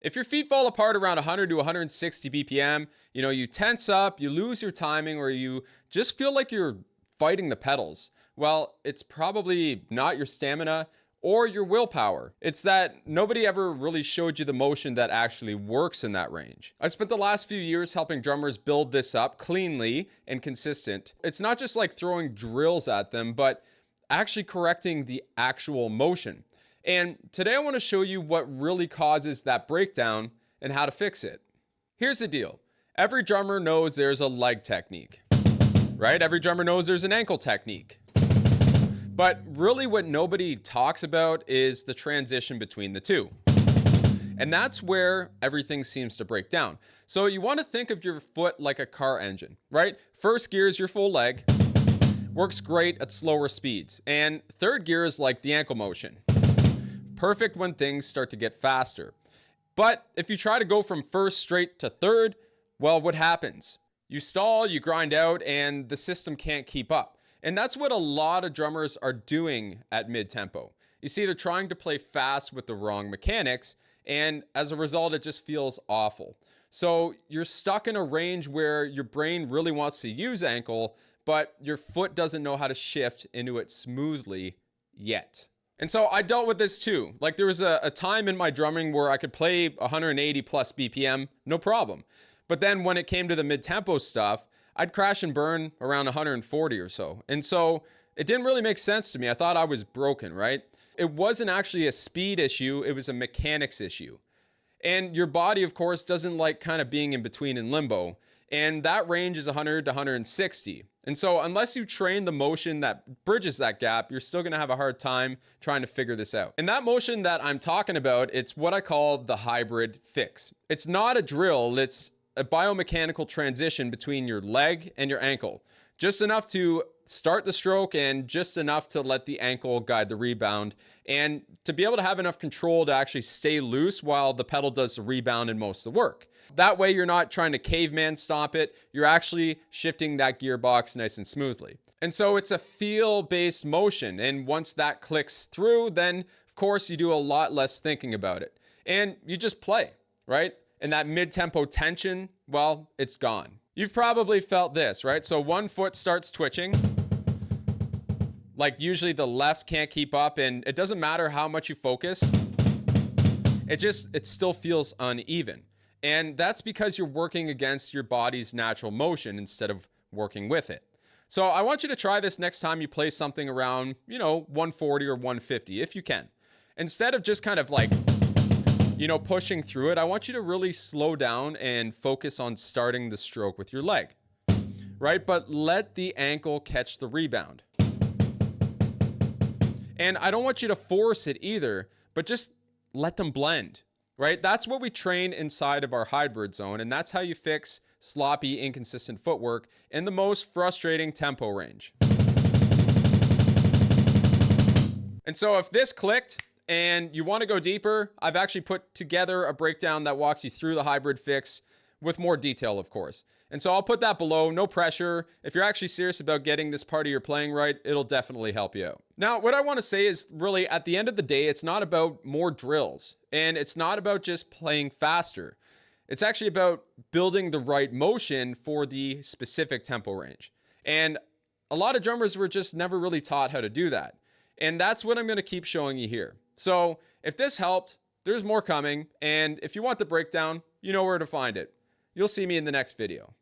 If your feet fall apart around 100 to 160 BPM, you tense up, you lose your timing, or you just feel like you're fighting the pedals. Well, it's probably not your stamina or your willpower. It's that nobody ever really showed you the motion that actually works in that range. I spent the last few years helping drummers build this up cleanly and consistent. It's not just like throwing drills at them, but actually correcting the actual motion. And today I want to show you what really causes that breakdown and how to fix it. Here's the deal. Every drummer knows there's a leg technique, right? Every drummer knows there's an ankle technique. But really what nobody talks about is the transition between the two. And that's where everything seems to break down. So you want to think of your foot like a car engine, right? First gear is your full leg, works great at slower speeds. And third gear is like the ankle motion. Perfect when things start to get faster. But if you try to go from first straight to third, well, what happens? You stall, you grind out, and the system can't keep up. And that's what a lot of drummers are doing at mid-tempo. You see, they're trying to play fast with the wrong mechanics, and as a result, it just feels awful. So you're stuck in a range where your brain really wants to use ankle, but your foot doesn't know how to shift into it smoothly yet. And so I dealt with this too. Like there was a time in my drumming where I could play 180 plus BPM, no problem. But then when it came to the mid-tempo stuff, I'd crash and burn around 140 or so. And so it didn't really make sense to me. I thought I was broken, right? It wasn't actually a speed issue. It was a mechanics issue. And your body, of course, doesn't like kind of being in between in limbo. And that range is 100 to 160. And so unless you train the motion that bridges that gap, you're still going to have a hard time trying to figure this out. And that motion that I'm talking about, it's what I call the hybrid fix. It's not a drill. It's a biomechanical transition between your leg and your ankle. Just enough to start the stroke and just enough to let the ankle guide the rebound and to be able to have enough control to actually stay loose while the pedal does the rebound and most of the work. That way you're not trying to caveman stomp it. You're actually shifting that gearbox nice and smoothly. And so it's a feel-based motion. And once that clicks through, then of course you do a lot less thinking about it. And you just play, right? And that mid-tempo tension, well, it's gone. You've probably felt this, right? So one foot starts twitching. Like usually the left can't keep up, and it doesn't matter how much you focus. It still feels uneven. And that's because you're working against your body's natural motion instead of working with it. So I want you to try this next time you play something around, 140 or 150, if you can. Instead of just kind of like, pushing through it, I want you to really slow down and focus on starting the stroke with your leg, right? But let the ankle catch the rebound. And I don't want you to force it either, but just let them blend, right? That's what we train inside of our hybrid zone, and that's how you fix sloppy, inconsistent footwork in the most frustrating tempo range. And so if this clicked, and you want to go deeper, I've actually put together a breakdown that walks you through the hybrid fix with more detail, of course. And so I'll put that below, no pressure. If you're actually serious about getting this part of your playing right, it'll definitely help you out. Now, what I want to say is really at the end of the day, it's not about more drills and it's not about just playing faster. It's actually about building the right motion for the specific tempo range. And a lot of drummers were just never really taught how to do that. And that's what I'm going to keep showing you here. So if this helped, there's more coming. And if you want the breakdown, you know where to find it. You'll see me in the next video.